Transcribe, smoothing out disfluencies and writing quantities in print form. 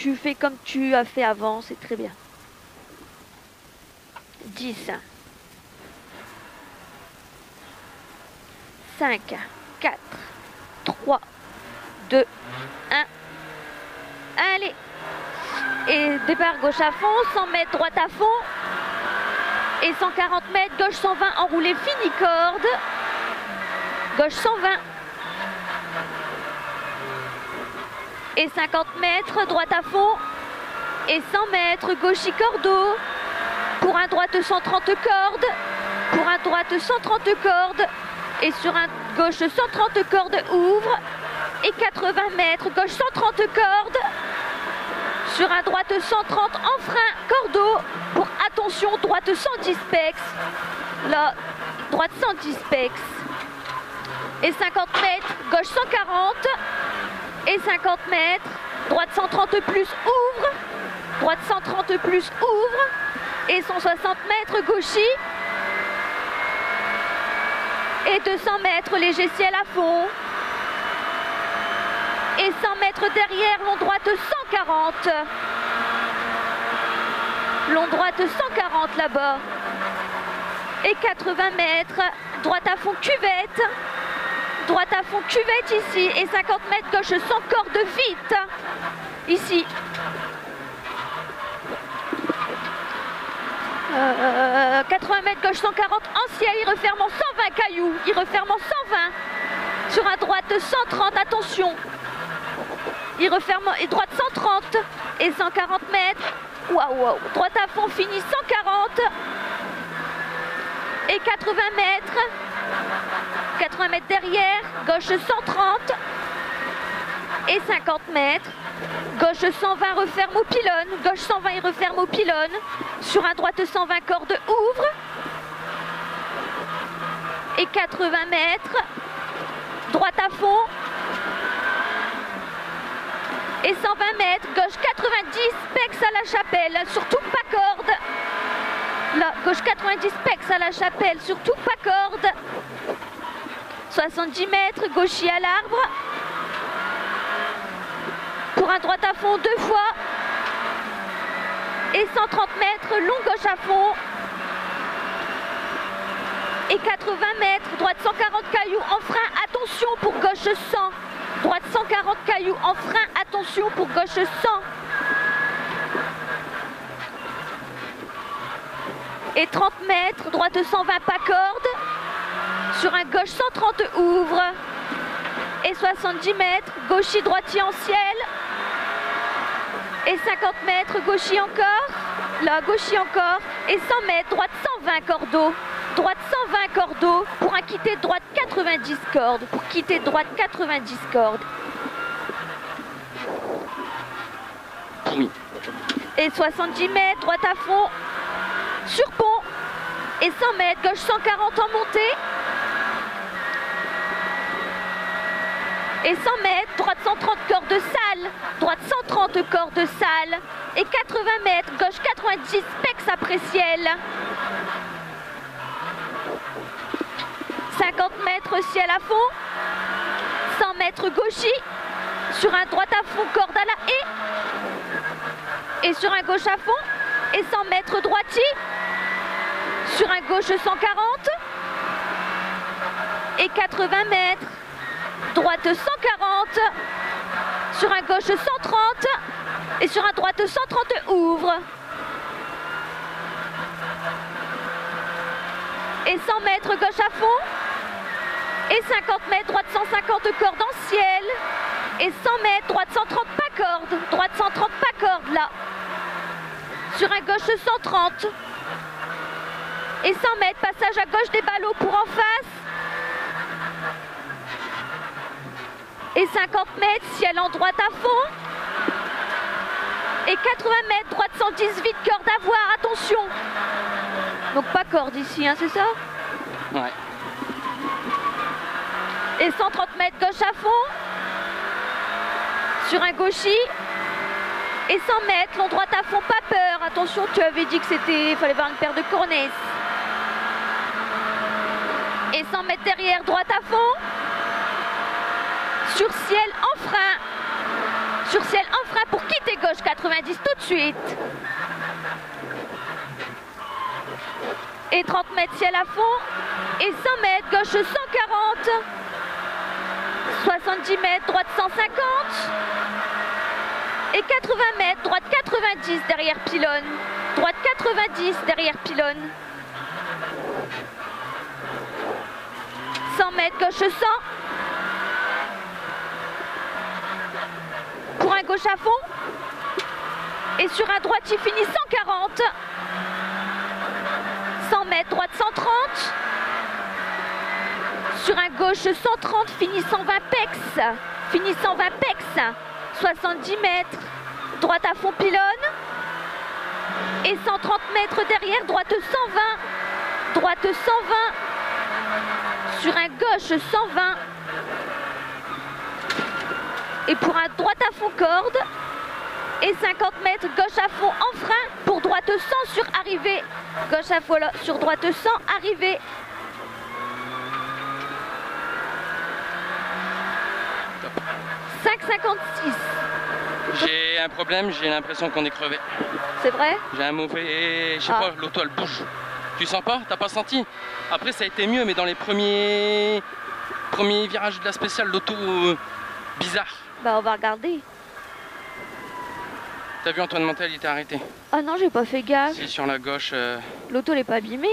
tu fais comme tu as fait avant, c'est très bien. 10. 5, 4, 3, 2, 1. Allez. Et départ gauche à fond, 100 mètres droite à fond. Et 140 mètres, gauche 120, enroulé, fini corde. Gauche 120. Et 50 mètres, droite à fond. Et 100 mètres, gauche cordeau. Pour un droite 130 cordes. Pour un droite 130 cordes. Et sur un gauche 130 cordes, ouvre. Et 80 mètres, gauche 130 cordes. Sur un droite 130 en frein, cordeau. Pour attention, droite 110 pex. Là, droite 110 pex. Et 50 mètres, gauche 140. Et 50 mètres, droite 130 plus, ouvre. Droite 130 plus, ouvre. Et 160 mètres, gauchis. Et 200 mètres, léger ciel à fond. Et 100 mètres derrière, long droite 140. Long droite 140 là-bas. Et 80 mètres, droite à fond cuvette. Droite à fond cuvette ici. Et 50 mètres, gauche 100 cordes vite. Ici. 80 mètres, gauche 140 en ciel. Il referme en 120 cailloux. Il referme en 120. Sur un droite 130, attention. Il referme et droite 130 et 140 mètres. Waouh, waouh. Droite à fond, fini 140 et 80 mètres. 80 mètres derrière, gauche 130 et 50 mètres. Gauche 120, referme au pylône. Gauche 120, il referme au pylône. Sur un droite 120, corde ouvre. Et 80 mètres. Droite à fond. Et 120 mètres, gauche 90, pex à la chapelle, surtout pas corde. Là, gauche 90, pex à la chapelle, surtout pas corde. 70 mètres, gauchis à l'arbre. Pour un droite à fond 2 fois. Et 130 mètres, long gauche à fond. Et 80 mètres, droite 140 cailloux en frein, attention pour gauche 100. Droite 140 cailloux en frein, attention pour gauche 100. Et 30 mètres, droite 120 pas corde. Sur un gauche 130 ouvre. Et 70 mètres, gauchis droitier en ciel. Et 50 mètres, gauchis encore. Là, gauchis encore. Et 100 mètres, droite 120 cordeau. Droite 120 cordeau pour un quitter droite 90 cordes. Pour quitter droite 90 cordes. Oui. Et 70 mètres, droite à fond. Sur pont. Et 100 mètres, gauche 140 en montée. Et 100 mètres, droite 130 cordes sale. Droite 130 cordes sale. Et 80 mètres, gauche 90 pex après ciel. 50 mètres ciel à fond. 100 mètres gauchis. Sur un droite à fond, corde à la haie. Et sur un gauche à fond. Et 100 mètres droitier. Sur un gauche 140. Et 80 mètres. Droite 140. Sur un gauche 130. Et sur un droite 130 ouvre. Et 100 mètres gauche à fond. Et 50 mètres, droite 150 cordes en ciel. Et 100 mètres, droite 130 pas corde. Droite 130 pas corde là. Sur un gauche 130. Et 100 mètres, passage à gauche des ballots pour en face. Et 50 mètres, ciel en droite à fond. Et 80 mètres, droite 118, corde à voir, attention. Donc pas corde ici, hein, c'est ça? Ouais. Et 130 mètres, gauche à fond. Sur un gauchis. Et 100 mètres, long droite à fond, pas peur. Attention, tu avais dit que c'était, fallait avoir une paire de cornets. Et 100 mètres derrière, droite à fond. Sur ciel en frein. Sur ciel en frein pour quitter suite et gauche 90 tout de suite. Et 30 mètres ciel à fond. Et 100 mètres, gauche 140. 70 mètres, droite 150. Et 80 mètres, droite 90 derrière pylône. Droite 90 derrière pylône. 100 mètres, gauche 100. Pour un gauche à fond. Et sur un droite, il finit 140. 100 mètres, droite 130. Sur un gauche 130, finit 120 pex. Finit 120 pex. 70 mètres, droite à fond pylône. Et 130 mètres derrière, droite 120. Droite 120. Sur un gauche 120. Et pour un droite à fond corde. Et 50 mètres, gauche à fond en frein pour droite 100 sur arrivée. Gauche à fond sur droite 100, arrivée. Top. 5,56. J'ai un problème, j'ai l'impression qu'on est crevé. C'est vrai? J'ai un mauvais... Je sais pas, l'auto elle bouge. Tu sens pas? T'as pas senti? Après ça a été mieux, mais dans les premiers virages de la spéciale, l'auto bizarre. Bah on va regarder. T'as vu Antoine Montel, il était arrêté. Ah non, j'ai pas fait gaffe. Si sur la gauche... L'auto elle est pas abîmée.